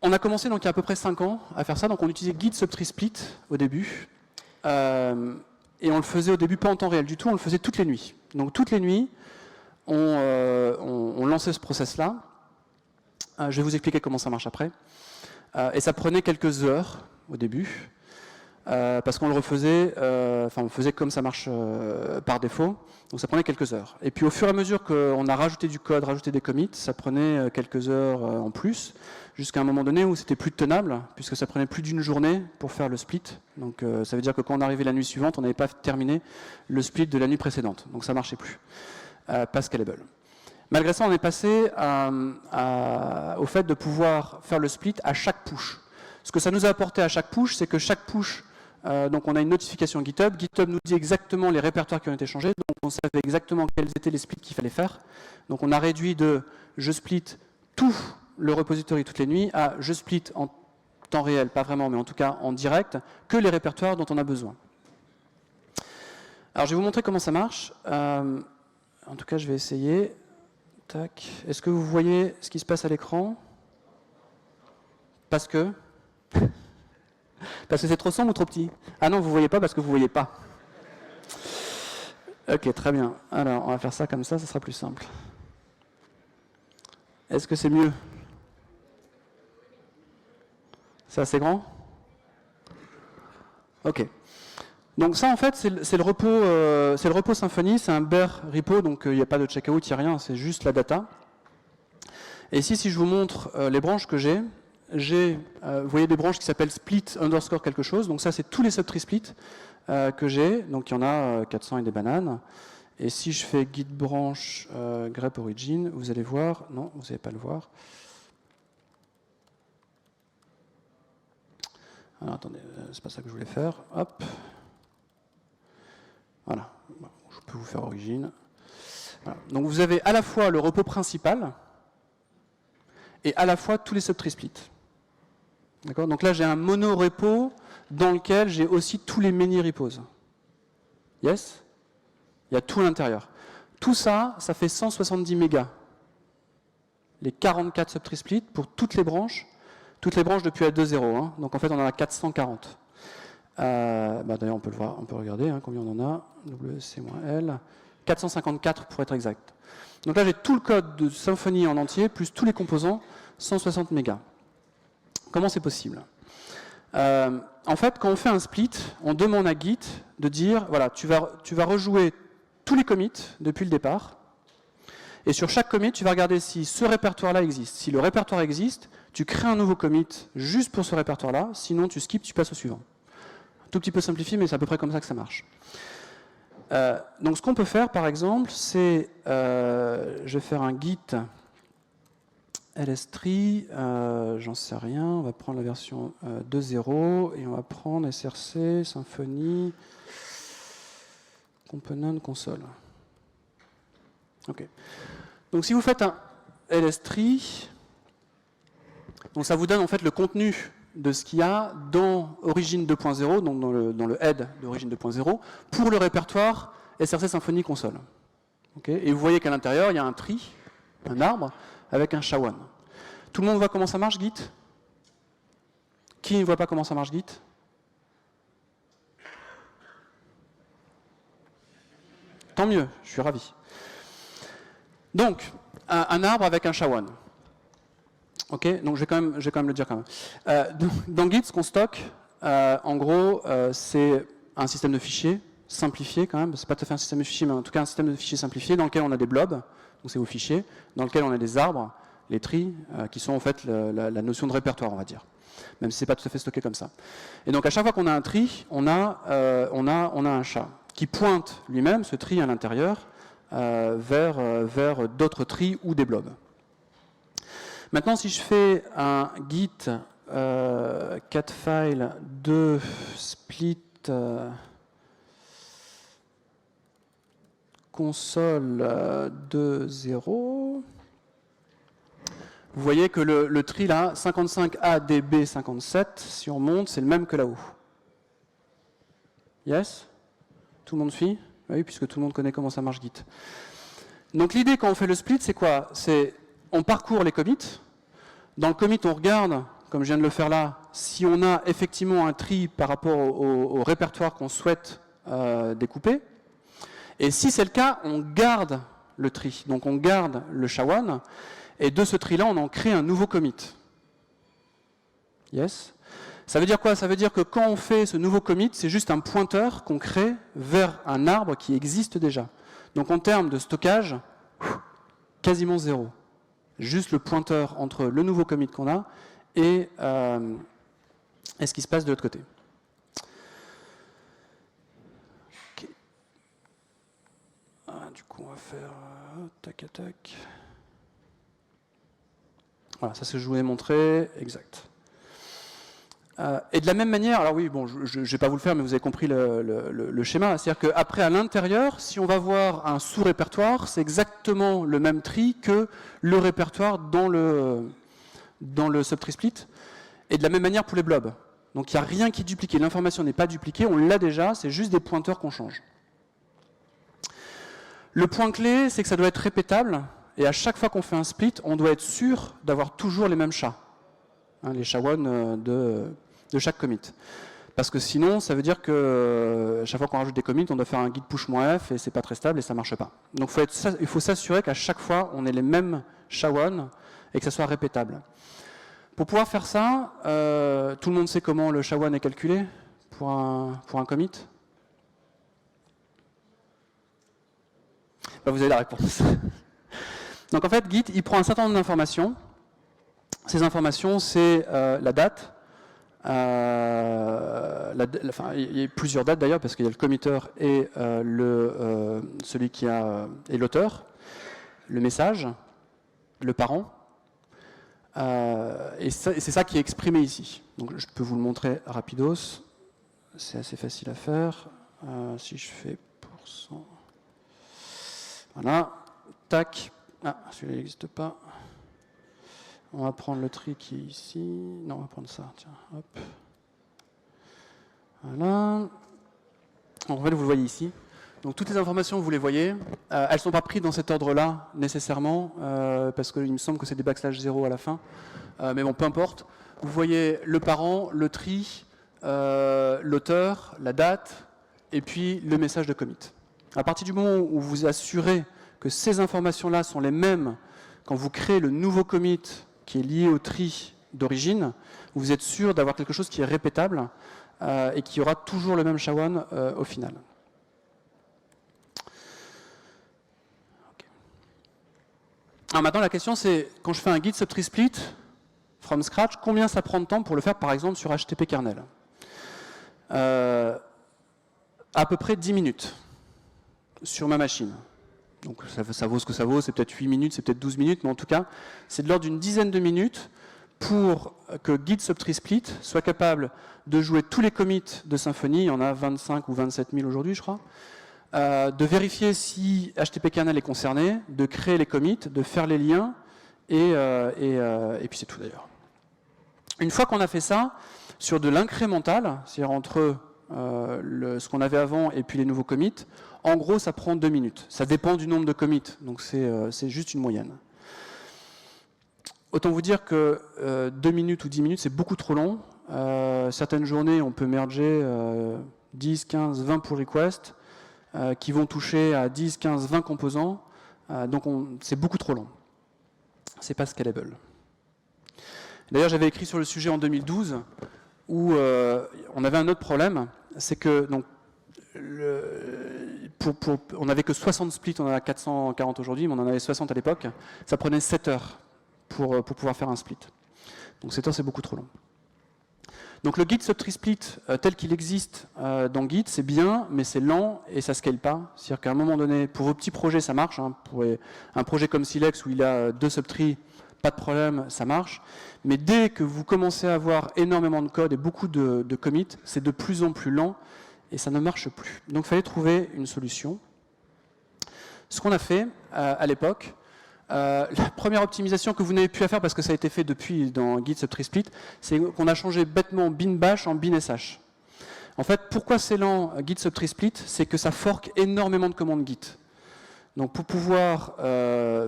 On a commencé donc il y a à peu près 5 ans à faire ça, donc on utilisait Git Subtree Split au début, et on le faisait au début pas en temps réel du tout, on le faisait toutes les nuits. Donc toutes les nuits, on lançait ce process-là. Je vais vous expliquer comment ça marche après. Et ça prenait quelques heures au début, parce qu'on le refaisait, on le faisait comme ça marche par défaut, donc ça prenait quelques heures. Et puis au fur et à mesure qu'on a rajouté du code, rajouté des commits, ça prenait quelques heures en plus, jusqu'à un moment donné où c'était plus tenable, puisque ça prenait plus d'une journée pour faire le split. Donc ça veut dire que quand on arrivait la nuit suivante, on n'avait pas terminé le split de la nuit précédente, donc ça ne marchait plus, pas scalable. Malgré ça, on est passé au fait de pouvoir faire le split à chaque push. Ce que ça nous a apporté à chaque push, c'est que chaque push, donc on a une notification GitHub. GitHub nous dit exactement les répertoires qui ont été changés, donc on savait exactement quels étaient les splits qu'il fallait faire. Donc on a réduit de je split tout le repository toutes les nuits à je split en temps réel, pas vraiment, mais en tout cas en direct, que les répertoires dont on a besoin. Alors je vais vous montrer comment ça marche. En tout cas, je vais essayer. Tac. Est-ce que vous voyez ce qui se passe à l'écran? Parce que c'est trop sombre ou trop petit? Ah non, vous ne voyez pas parce que vous ne voyez pas. Ok, très bien. Alors, on va faire ça comme ça sera plus simple. Est-ce que c'est mieux? C'est assez grand? Ok. Donc ça, en fait, c'est le repo Symfony, c'est un bare repo, donc il n'y a pas de checkout, il n'y a rien, c'est juste la data. Et ici, si je vous montre les branches que j'ai, vous voyez des branches qui s'appellent split underscore quelque chose, donc ça, c'est tous les subtree splits que j'ai, donc il y en a 400 et des bananes. Et si je fais git branch grep origin, vous allez voir, non, vous n'allez pas le voir. Alors attendez, c'est pas ça que je voulais faire, hop. Voilà, je peux vous faire origine. Voilà. Donc vous avez à la fois le repo principal et à la fois tous les subtree splits. D'accord ? Donc là j'ai un mono-repo dans lequel j'ai aussi tous les many repos. Yes ? Il y a tout à l'intérieur. Tout ça, ça fait 170 mégas. Les 44 subtree splits pour toutes les branches depuis la 2.0. Hein. Donc en fait on en a 440. D'ailleurs, on peut le voir, on peut regarder combien on en a. WC-L, 454 pour être exact. Donc là, j'ai tout le code de Symfony en entier, plus tous les composants, 160 mégas. Comment c'est possible? En fait, quand on fait un split, on demande à Git de dire, voilà, tu vas rejouer tous les commits depuis le départ, et sur chaque commit, tu vas regarder si ce répertoire-là existe. Si le répertoire existe, tu crées un nouveau commit juste pour ce répertoire-là, sinon tu skips, tu passes au suivant. Tout petit peu simplifié, mais c'est à peu près comme ça que ça marche. Donc ce qu'on peut faire, par exemple, c'est, je vais faire un git lstree, j'en sais rien, on va prendre la version 2.0 et on va prendre src, Symfony, component console. Ok. Donc si vous faites un lstree, donc ça vous donne en fait le contenu de ce qu'il y a dans Origin 2.0, donc dans le head d'Origin 2.0, pour le répertoire SRC Symfony console. Okay, et vous voyez qu'à l'intérieur, il y a un tree, un arbre, avec un SHA-1. Tout le monde voit comment ça marche, Git? Qui ne voit pas comment ça marche, Git? Tant mieux, je suis ravi. Donc, un arbre avec un SHA-1. Ok, donc je vais quand même le dire quand même. Dans Git, ce qu'on stocke, en gros, c'est un système de fichiers simplifié quand même. C'est pas tout à fait un système de fichiers, mais en tout cas un système de fichiers simplifié dans lequel on a des blobs, donc c'est vos fichiers, dans lequel on a des arbres, les trees, qui sont en fait la notion de répertoire, on va dire. Même si c'est pas tout à fait stocké comme ça. Et donc à chaque fois qu'on a un tree, on a un SHA qui pointe lui-même ce tree à l'intérieur vers d'autres trees ou des blobs. Maintenant, si je fais un git 4 files de split console de 0. Vous voyez que le tri là, 55ADB57, si on monte, c'est le même que là-haut. Yes? Tout le monde suit? Oui, puisque tout le monde connaît comment ça marche Git. Donc l'idée quand on fait le split, c'est quoi? C'est on parcourt les commits. Dans le commit, on regarde, comme je viens de le faire là, si on a effectivement un tri par rapport au répertoire qu'on souhaite découper. Et si c'est le cas, on garde le tri. Donc on garde le SHA-1, et de ce tri-là, on en crée un nouveau commit. Yes? Ça veut dire quoi? Ça veut dire que quand on fait ce nouveau commit, c'est juste un pointeur qu'on crée vers un arbre qui existe déjà. Donc en termes de stockage, quasiment zéro. Juste le pointeur entre le nouveau commit qu'on a et ce qui se passe de l'autre côté. Okay. Du coup, on va faire tac à tac. Voilà, ça c'est ce que je voulais montrer, exact. Et de la même manière, alors oui, bon, je ne vais pas vous le faire, mais vous avez compris le schéma. C'est-à-dire qu'après, à l'intérieur, si on va voir un sous-répertoire, c'est exactement le même tri que le répertoire dans le subtree split. Et de la même manière pour les blobs. Donc il n'y a rien qui est dupliqué. L'information n'est pas dupliquée, on l'a déjà, c'est juste des pointeurs qu'on change. Le point clé, c'est que ça doit être répétable. Et à chaque fois qu'on fait un split, on doit être sûr d'avoir toujours les mêmes SHA. Hein, les SHA-1 de chaque commit. Parce que sinon, ça veut dire que chaque fois qu'on rajoute des commits, on doit faire un git push-f et c'est pas très stable et ça marche pas. Donc il faut s'assurer qu'à chaque fois, on ait les mêmes SHA-1 et que ça soit répétable. Pour pouvoir faire ça, tout le monde sait comment le SHA-1 est calculé pour un commit? Ben, vous avez la réponse. Donc en fait, Git, il prend un certain nombre d'informations. Ces informations, c'est la date. Enfin, il y a plusieurs dates d'ailleurs, parce qu'il y a le committeur et celui qui est l'auteur, le message, le parent. Et c'est ça qui est exprimé ici. Donc je peux vous le montrer rapidos. C'est assez facile à faire. Si je fais %. Voilà. Tac. Ah, celui-là n'existe pas. On va prendre le tri qui est ici. Non, on va prendre ça. Tiens, hop. Voilà. En fait, vous le voyez ici. Donc toutes les informations, vous les voyez. Elles ne sont pas prises dans cet ordre-là, nécessairement, parce qu'il me semble que c'est des \0 à la fin. Mais bon, peu importe. Vous voyez le parent, le tri, l'auteur, la date, et puis le message de commit. À partir du moment où vous vous assurez que ces informations-là sont les mêmes quand vous créez le nouveau commit qui est lié au tri d'origine, vous êtes sûr d'avoir quelque chose qui est répétable et qui aura toujours le même SHA-1 au final. Okay. Alors maintenant, la question c'est, quand je fais un git subtree split from scratch, combien ça prend de temps pour le faire par exemple sur HTTP kernel? À peu près 10 minutes sur ma machine. Donc ça vaut ce que ça vaut, c'est peut-être 8 minutes, c'est peut-être 12 minutes, mais en tout cas, c'est de l'ordre d'une dizaine de minutes pour que Git subtree split soit capable de jouer tous les commits de Symfony, il y en a 25 ou 27 000 aujourd'hui, je crois, de vérifier si HTTP kernel est concerné, de créer les commits, de faire les liens, et puis c'est tout d'ailleurs. Une fois qu'on a fait ça, sur de l'incrémental, c'est-à-dire entre ce qu'on avait avant et puis les nouveaux commits, en gros, ça prend 2 minutes. Ça dépend du nombre de commits, donc c'est juste une moyenne. Autant vous dire que 2 minutes ou 10 minutes, c'est beaucoup trop long. Certaines journées, on peut merger 10, 15, 20 pull requests qui vont toucher à 10, 15, 20 composants. Donc c'est beaucoup trop long. C'est pas scalable. D'ailleurs, j'avais écrit sur le sujet en 2012 où on avait un autre problème, c'est que donc, on n'avait que 60 splits, on en a 440 aujourd'hui, mais on en avait 60 à l'époque. Ça prenait 7 heures pour pouvoir faire un split. Donc 7 heures, c'est beaucoup trop long. Donc le Git subtree split tel qu'il existe dans Git, c'est bien, mais c'est lent et ça ne scale pas. C'est-à-dire qu'à un moment donné, pour vos petits projets, ça marche. Hein, pour un projet comme Silex où il y a 2 subtrees, pas de problème, ça marche. Mais dès que vous commencez à avoir énormément de code et beaucoup de commits, c'est de plus en plus lent et ça ne marche plus. Donc il fallait trouver une solution. Ce qu'on a fait à l'époque, la première optimisation que vous n'avez plus à faire parce que ça a été fait depuis dans Git subtree split, c'est qu'on a changé bêtement bin bash en bin sh. En fait, pourquoi c'est lent Git subtree split? C'est que ça fork énormément de commandes Git. Donc pour pouvoir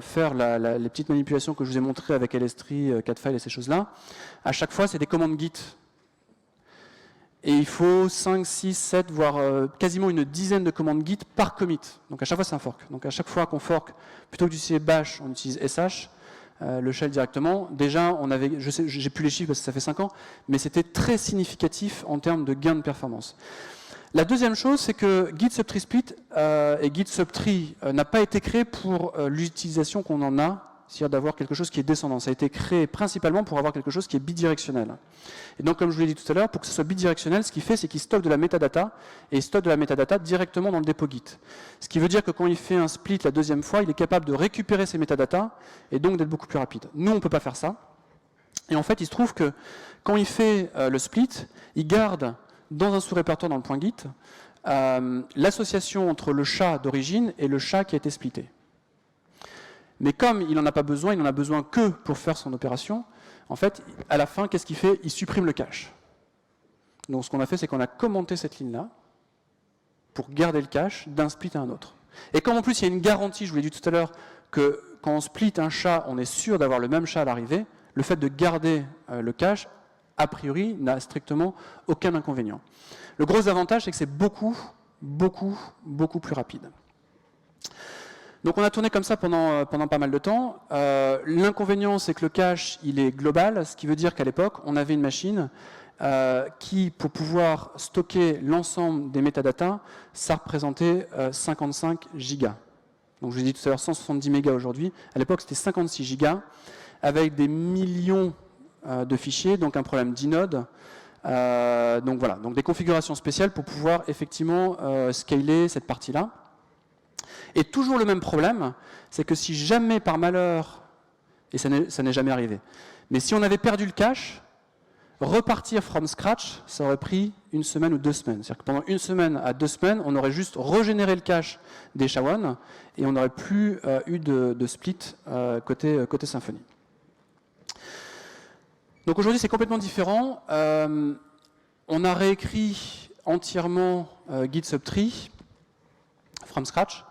faire les petites manipulations que je vous ai montrées avec lstree, catfile et ces choses-là, à chaque fois c'est des commandes Git. Et il faut 5, 6, 7, voire quasiment une dizaine de commandes Git par commit. Donc à chaque fois c'est un fork. Donc à chaque fois qu'on fork, plutôt que d'utiliser bash, on utilise sh, le shell directement. Déjà, on avait, je sais, j'ai plus les chiffres parce que ça fait 5 ans, mais c'était très significatif en termes de gain de performance. La deuxième chose, c'est que Git subtree split et Git subtree n'a pas été créé pour l'utilisation qu'on en a, c'est-à-dire d'avoir quelque chose qui est descendant. Ça a été créé principalement pour avoir quelque chose qui est bidirectionnel. Et donc, comme je vous l'ai dit tout à l'heure, pour que ce soit bidirectionnel, ce qu'il fait, c'est qu'il stocke de la metadata, et il stocke de la metadata directement dans le dépôt Git. Ce qui veut dire que quand il fait un split la deuxième fois, il est capable de récupérer ces metadatas, et donc d'être beaucoup plus rapide. Nous, on ne peut pas faire ça. Et en fait, il se trouve que quand il fait le split, il garde dans un sous-répertoire dans le point Git l'association entre le SHA d'origine et le SHA qui a été splitté. Mais comme il n'en a pas besoin, il n'en a besoin que pour faire son opération, en fait, à la fin, qu'est-ce qu'il fait? Il supprime le cache. Donc ce qu'on a fait, c'est qu'on a commenté cette ligne-là pour garder le cache d'un split à un autre. Et comme en plus, il y a une garantie, je vous l'ai dit tout à l'heure, que quand on split un SHA, on est sûr d'avoir le même SHA à l'arrivée, le fait de garder le cache, a priori, n'a strictement aucun inconvénient. Le gros avantage, c'est que c'est beaucoup plus rapide. Donc on a tourné comme ça pendant pas mal de temps. L'inconvénient, c'est que le cache, il est global, ce qui veut dire qu'à l'époque, on avait une machine qui, pour pouvoir stocker l'ensemble des métadatas, ça représentait 55 gigas. Donc je vous ai dit tout à l'heure 170 mégas aujourd'hui. À l'époque, c'était 56 gigas, avec des millions de fichiers, donc un problème d'inode. Donc voilà, donc des configurations spéciales pour pouvoir effectivement scaler cette partie-là. Et toujours le même problème, c'est que si jamais par malheur, et ça n'est jamais arrivé, mais si on avait perdu le cache, repartir from scratch, ça aurait pris 1 semaine ou 2 semaines. C'est-à-dire que pendant 1 semaine à 2 semaines, on aurait juste régénéré le cache des SHA-1 et on n'aurait plus eu de split côté Symfony. Donc aujourd'hui, c'est complètement différent. On a réécrit entièrement Git subtree from scratch,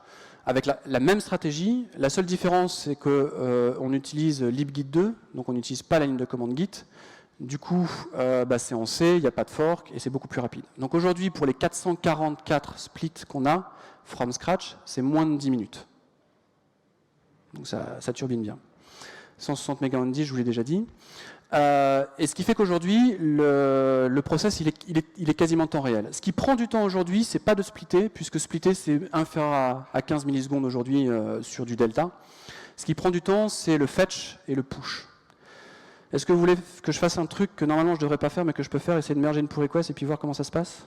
avec la même stratégie. La seule différence, c'est qu'on utilise libgit2, donc on n'utilise pas la ligne de commande Git. Du coup, c'est en C, il n'y a pas de fork, et c'est beaucoup plus rapide. Donc aujourd'hui, pour les 444 splits qu'on a, from scratch, c'est moins de 10 minutes. Donc ça turbine bien. 160 MB, je vous l'ai déjà dit. Et ce qui fait qu'aujourd'hui, le process, il est quasiment temps réel. Ce qui prend du temps aujourd'hui, c'est pas de splitter, puisque splitter, c'est inférieur à 15 millisecondes aujourd'hui sur du delta. Ce qui prend du temps, c'est le fetch et le push. Est-ce que vous voulez que je fasse un truc que normalement je ne devrais pas faire, mais que je peux faire, essayer de merger une pull request et puis voir comment ça se passe?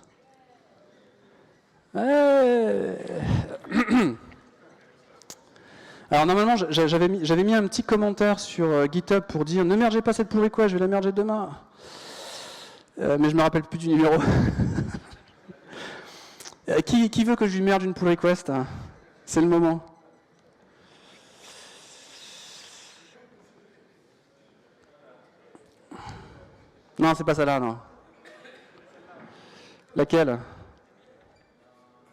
Alors normalement, j'avais mis un petit commentaire sur GitHub pour dire ne mergez pas cette pull request, je vais la merger demain. Mais je me rappelle plus du numéro. Qui veut que je lui merge une pull request, hein? C'est le moment. Non, c'est pas celle-là, non. Laquelle?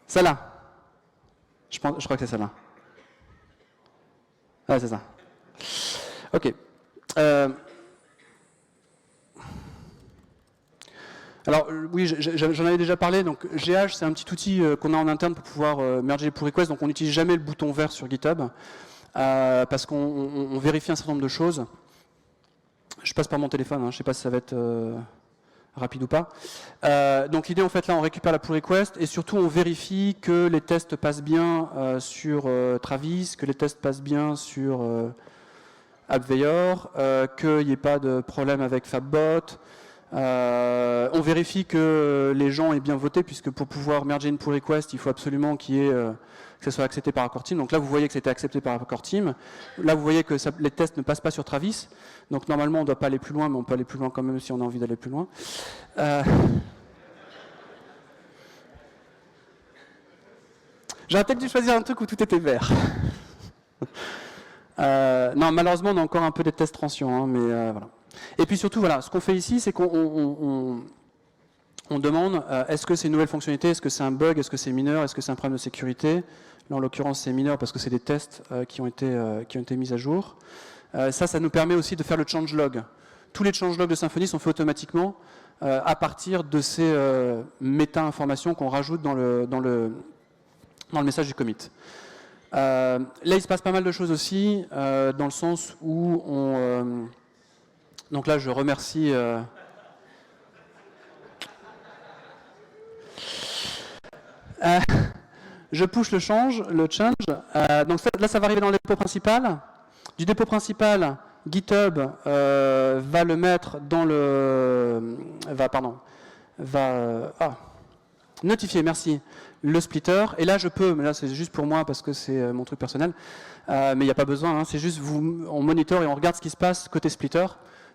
Celle-là. Je crois que c'est celle-là. Ah, c'est ça. Ok. Alors, oui, j'en avais déjà parlé. Donc, GH, c'est un petit outil qu'on a en interne pour pouvoir merger les pull requests. Donc, on n'utilise jamais le bouton vert sur GitHub parce qu'on vérifie un certain nombre de choses. Je passe par mon téléphone, hein, je ne sais pas si ça va être rapide ou pas. Donc l'idée, en fait, là, on récupère la pull request et surtout, on vérifie que les tests passent bien sur Travis, que les tests passent bien sur AppVeyor, qu'il n'y ait pas de problème avec FabBot, On vérifie que les gens aient bien voté, puisque pour pouvoir merger une pull request, il faut absolument que ça soit accepté par Core Team. Donc là, vous voyez que c'était accepté par Core Team. Là, vous voyez que les tests ne passent pas sur Travis. Donc normalement, on ne doit pas aller plus loin, mais on peut aller plus loin quand même si on a envie d'aller plus loin. J'aurais peut-être dû choisir un truc où tout était vert. Non, malheureusement, on a encore un peu des tests transients, hein, mais voilà. Et puis surtout, voilà, ce qu'on fait ici, c'est qu'on demande est-ce que c'est une nouvelle fonctionnalité, est-ce que c'est un bug, est-ce que c'est mineur, est-ce que c'est un problème de sécurité. Là, en l'occurrence, c'est mineur parce que c'est des tests qui ont été mis à jour. Ça nous permet aussi de faire le changelog. Tous les changelogs de Symfony sont faits automatiquement à partir de ces méta-informations qu'on rajoute dans le message du commit. Là, il se passe pas mal de choses aussi, dans le sens où on... donc là, je remercie... je push le change. Donc là, ça va arriver dans le dépôt principal. Du dépôt principal, GitHub va le mettre dans le... notifier, merci, le splitter. Et là, je peux, mais là, c'est juste pour moi parce que c'est mon truc personnel. Mais il n'y a pas besoin, hein, c'est juste on monitor et on regarde ce qui se passe côté splitter.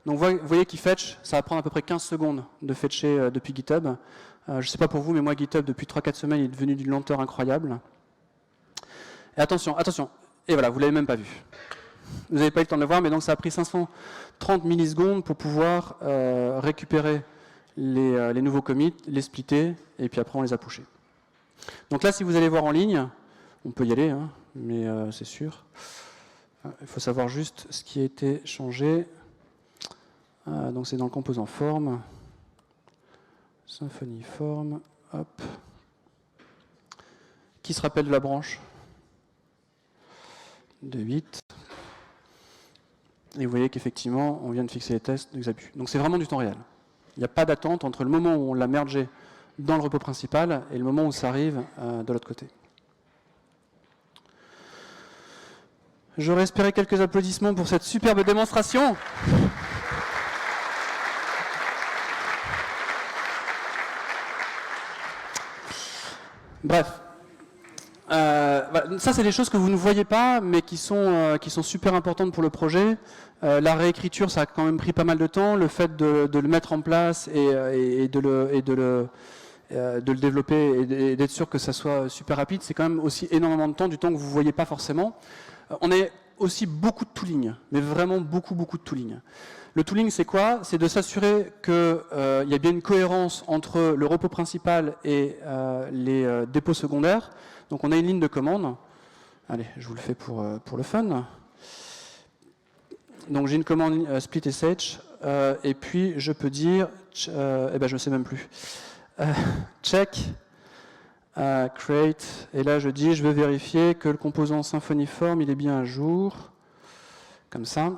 Donc vous voyez qu'il fetch, ça va prendre à peu près 15 secondes de fetcher depuis GitHub. Je ne sais pas pour vous, mais moi GitHub depuis 3-4 semaines il est devenu d'une lenteur incroyable. Et attention, et voilà, vous ne l'avez même pas vu. Vous n'avez pas eu le temps de le voir, mais donc ça a pris 530 millisecondes pour pouvoir récupérer les nouveaux commits, les splitter, et puis après on les a pushés. Donc là, si vous allez voir en ligne, on peut y aller, hein, mais c'est sûr. Il faut savoir juste ce qui a été changé. Donc c'est dans le composant form. Symfony form, hop. Qui se rappelle de la branche de 8. Et vous voyez qu'effectivement, on vient de fixer les tests de Xabu. Donc c'est vraiment du temps réel. Il n'y a pas d'attente entre le moment où on l'a mergé dans le repo principal et le moment où ça arrive de l'autre côté. J'aurais espéré quelques applaudissements pour cette superbe démonstration. Bref, ça c'est des choses que vous ne voyez pas, mais qui sont super importantes pour le projet. La réécriture, ça a quand même pris pas mal de temps. Le fait de le mettre en place et de le développer et d'être sûr que ça soit super rapide, c'est quand même aussi énormément de temps, du temps que vous ne voyez pas forcément. On a aussi beaucoup de tooling, mais vraiment beaucoup de tooling. Le tooling, c'est quoi? C'est de s'assurer qu'il y a bien une cohérence entre le repo principal et les dépôts secondaires. Donc on a une ligne de commande. Allez, je vous le fais pour le fun. Donc j'ai une commande split sh, et puis je peux dire, je ne sais même plus, check, create, et là je dis, je veux vérifier que le composant Symfony Form, il est bien à jour, comme ça.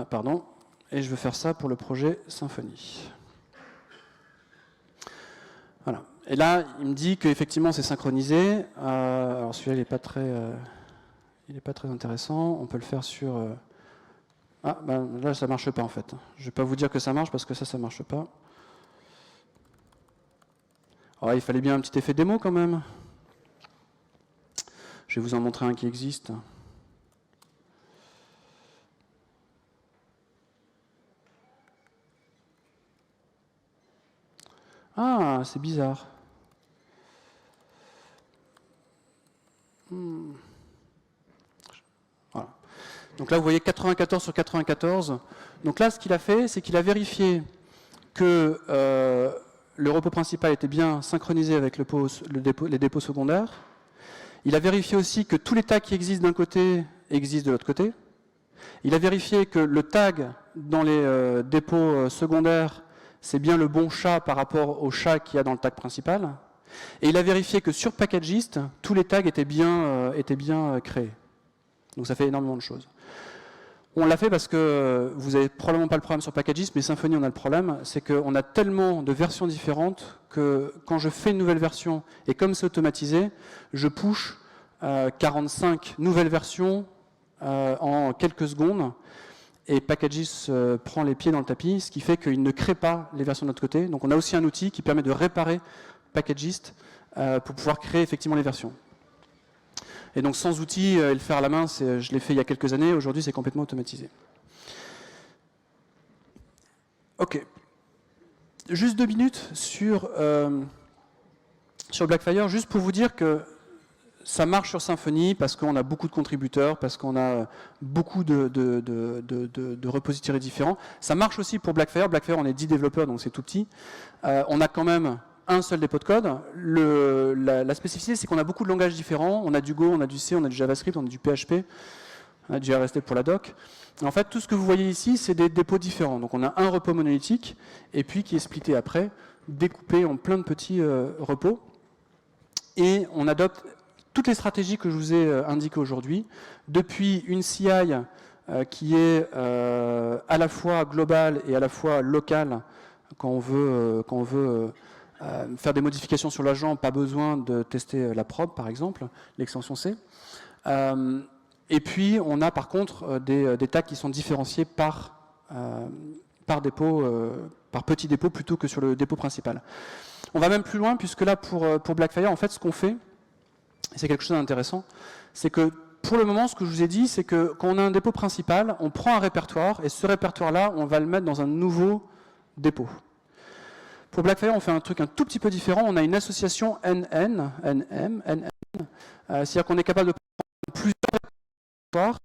Pardon, et je veux faire ça pour le projet Symfony. Voilà. Et là, il me dit qu'effectivement c'est synchronisé. Alors celui-là, il n'est pas très intéressant. On peut le faire sur... là, ça ne marche pas en fait. Je ne vais pas vous dire que ça marche parce que ça ne marche pas. Alors, il fallait bien un petit effet démo quand même. Je vais vous en montrer un qui existe. Ah, c'est bizarre. Voilà. Donc là, vous voyez 94 sur 94. Donc là, ce qu'il a fait, c'est qu'il a vérifié que le repo principal était bien synchronisé avec les dépôts secondaires. Il a vérifié aussi que tous les tags qui existent d'un côté existent de l'autre côté. Il a vérifié que le tag dans les dépôts secondaires, c'est bien le bon chat par rapport au chat qu'il y a dans le tag principal. Et il a vérifié que sur Packagist, tous les tags étaient bien créés. Donc ça fait énormément de choses. On l'a fait parce que vous n'avez probablement pas le problème sur Packagist, mais Symfony, on a le problème, c'est qu'on a tellement de versions différentes que quand je fais une nouvelle version, et comme c'est automatisé, je push 45 nouvelles versions en quelques secondes. et Packages prend les pieds dans le tapis, ce qui fait qu'il ne crée pas les versions de notre côté. Donc on a aussi un outil qui permet de réparer Packagist pour pouvoir créer effectivement les versions. Et donc sans outil, et le faire à la main, je l'ai fait il y a quelques années, aujourd'hui c'est complètement automatisé. Ok. Juste 2 minutes sur Blackfire, juste pour vous dire que ça marche sur Symfony parce qu'on a beaucoup de contributeurs, parce qu'on a beaucoup de repositories différents. Ça marche aussi pour Blackfire. Blackfire, on est 10 développeurs, donc c'est tout petit. On a quand même un seul dépôt de code. La spécificité, c'est qu'on a beaucoup de langages différents. On a du Go, on a du C, on a du JavaScript, on a du PHP, on a du RST pour la doc. Et en fait, tout ce que vous voyez ici, c'est des dépôts différents. Donc on a un repo monolithique, et puis qui est splitté après, découpé en plein de petits repos. Et on adopte toutes les stratégies que je vous ai indiquées aujourd'hui, depuis une CI qui est à la fois globale et à la fois locale, quand on veut faire des modifications sur l'agent, pas besoin de tester la prod, par exemple, l'extension C. Et puis, on a par contre des tags qui sont différenciés par dépôt, par petit dépôt, plutôt que sur le dépôt principal. On va même plus loin, puisque là, pour Blackfire, en fait, ce qu'on fait, et c'est quelque chose d'intéressant, c'est que pour le moment, ce que je vous ai dit, c'est que quand on a un dépôt principal, on prend un répertoire, et ce répertoire-là, on va le mettre dans un nouveau dépôt. Pour Blackfire, on fait un truc un tout petit peu différent. On a une association NN, c'est-à-dire qu'on est capable de prendre plusieurs répertoires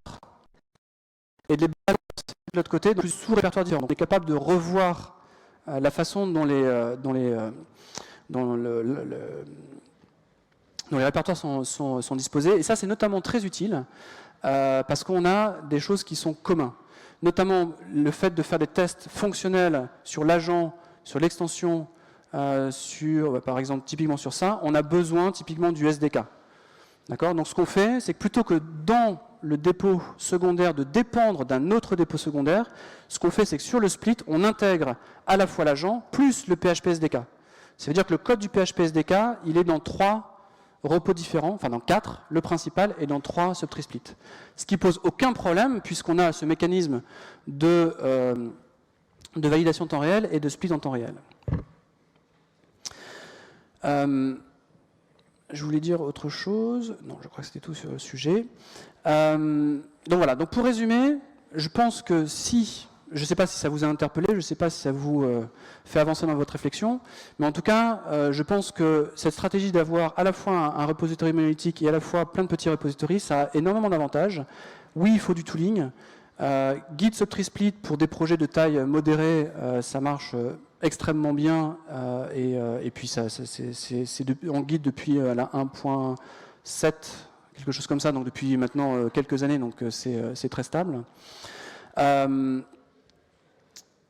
et de les balancer de l'autre côté dans plus sous-répertoires différents. Donc, on est capable de revoir la façon dont les répertoires sont disposés. Et ça, c'est notamment très utile parce qu'on a des choses qui sont communs. Notamment le fait de faire des tests fonctionnels sur l'agent, sur l'extension, par exemple, typiquement sur ça, on a besoin typiquement du SDK. D'accord ? Donc ce qu'on fait, c'est que plutôt que dans le dépôt secondaire de dépendre d'un autre dépôt secondaire, ce qu'on fait, c'est que sur le split, on intègre à la fois l'agent plus le PHP SDK. Ça veut dire que le code du PHP SDK, il est dans 3 repos différents, enfin dans 4, le principal, et dans 3 subtree splits. Ce qui pose aucun problème, puisqu'on a ce mécanisme de validation en temps réel et de split en temps réel. Je voulais dire autre chose. Non, je crois que c'était tout sur le sujet. Donc voilà, donc pour résumer, je pense que je ne sais pas si ça vous a interpellé, je ne sais pas si ça vous fait avancer dans votre réflexion, mais en tout cas, je pense que cette stratégie d'avoir à la fois un repository monolithique et à la fois plein de petits repositories, ça a énormément d'avantages. Oui, il faut du tooling. Git Subtree Split pour des projets de taille modérée, ça marche extrêmement bien et puis c'est en Git depuis la 1.7, quelque chose comme ça, donc depuis maintenant quelques années, donc c'est très stable.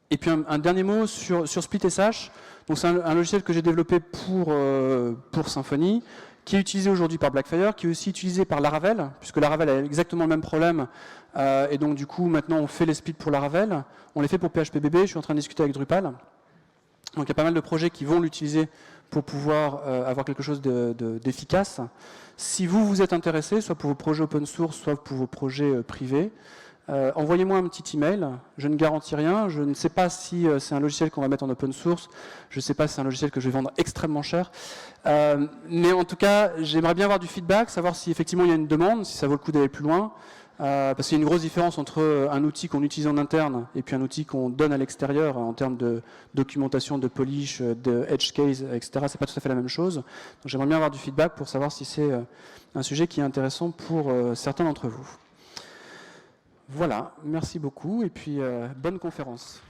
Et puis un dernier mot sur SplitSH. Donc c'est un logiciel que j'ai développé pour Symfony, qui est utilisé aujourd'hui par Blackfire, qui est aussi utilisé par Laravel, puisque Laravel a exactement le même problème. Et donc du coup, maintenant, on fait les splits pour Laravel. On les fait pour PHPBB. Je suis en train de discuter avec Drupal. Donc il y a pas mal de projets qui vont l'utiliser pour pouvoir avoir quelque chose d'efficace. Si vous êtes intéressé, soit pour vos projets open source, soit pour vos projets privés, envoyez-moi un petit email. Je ne garantis rien. Je ne sais pas si c'est un logiciel qu'on va mettre en open source. Je ne sais pas si c'est un logiciel que je vais vendre extrêmement cher. Mais en tout cas, j'aimerais bien avoir du feedback, savoir si effectivement il y a une demande, si ça vaut le coup d'aller plus loin. Parce qu'il y a une grosse différence entre un outil qu'on utilise en interne et puis un outil qu'on donne à l'extérieur en termes de documentation, de polish, de edge case, etc. C'est pas tout à fait la même chose. Donc j'aimerais bien avoir du feedback pour savoir si c'est un sujet qui est intéressant pour certains d'entre vous. Voilà, merci beaucoup et puis bonne conférence.